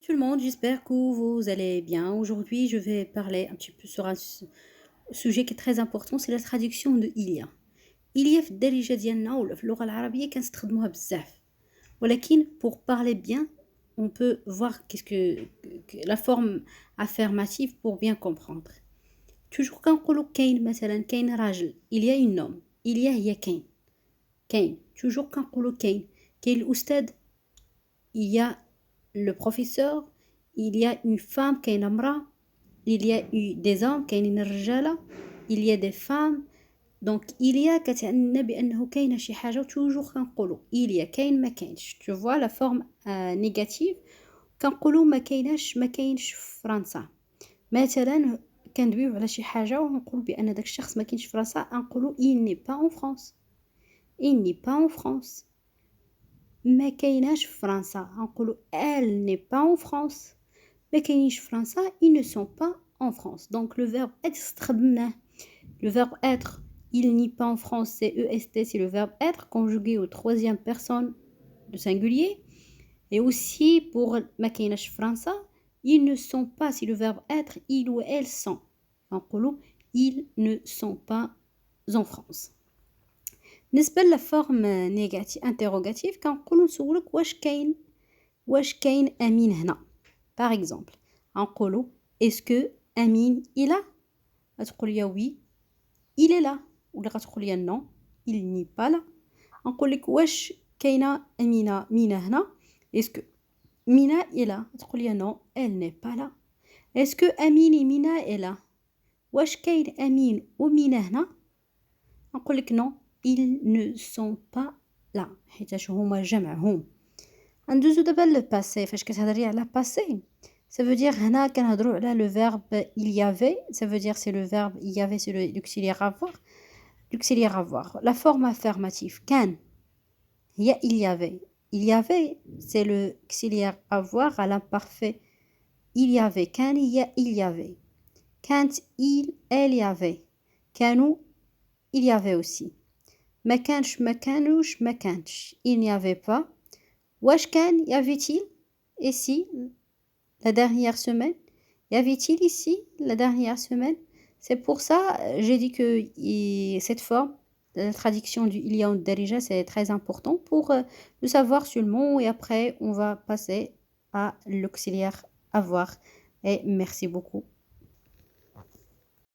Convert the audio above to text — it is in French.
Tout le monde, j'espère que vous allez bien. Aujourd'hui, je vais parler un petit peu sur un sujet qui est très important, c'est la traduction de إليا. إليا في الدارجة ديالنا ولا في اللغة العربية كنستخدموها بزاف. ولكن pour parler bien, on peut voir la forme affirmative pour bien comprendre. Toujours كنقولوا كاين مثلا كاين راجل il y a une homme إليا هي كاين toujours كنقولوا كاين الأستاذ il y a le professeur, il y a une femme كاينة امرأة, il y a eu des hommes كاينين الرجالة, il y a des femmes. donc il y a كتعنى بأنه كاينة شي حاجة وتوجور كنقولوا il y a كاين ما كاينش. tu vois la forme négative. كنقولوا ما كاينش في فرنسا مثلا. كندويو على شي حاجة ونقول بأن داك الشخص ما كاينش في فرنسا نقولوا il n'est pas en France. il n'est pas en France. ما كايناش في فرنسا نقولوا elle n'est pas en France. ما كاينينش في فرنسا ils ne sont pas en France. donc le verbe être استخدمناه. le verbe être il n'est pas en France c'est est, c'est le verbe être conjugué au troisième personne de singulier. et aussi pour ما كايناش في فرنسا ils ne sont pas c'est le verbe être ils ou elles sont. نقولوا ils ne sont pas en France. بالنسبة للفورم نيجاتيف انتروغاتيف كنقولوا نسولك واش كاين امين هنا. باغ اكزومبل غنقولوا اسكو امين إلا. غتقول لي وي il est là. ولا غتقول لي نو il n'est pas là. نقول لك واش كاينه امينه هنا. اسكو مينا إلا. تقول لي نو elle n'est pas là. اسكو امين مينا إلا. واش كاين امين ومينا هنا. نقول لك نو ils ne sont pas là حيتاش هما جمعهم. ندوزو دابا للباسي. فاش كتهضري على باسي ça veut dire هنا كنهضروا على le verbe il y avait. ça veut dire c'est le verbe il y avait c'est l'auxiliaire avoir. l'auxiliaire avoir la forme affirmative كان هي il y avait. il y avait c'est le auxiliaire avoir à l'imparfait. il y avait كان هي il y avait. كانت elle y avait. كانوا il y avait aussi. ما كانش ما كانش il n'y avait pas. واش كان y avait-il ici la dernière semaine. y avait-il ici la dernière semaine. c'est pour ça j'ai dit que cette forme la traduction du il y a déjà c'est très important pour le savoir seulement. et après on va passer à l'auxiliaire avoir. et merci beaucoup.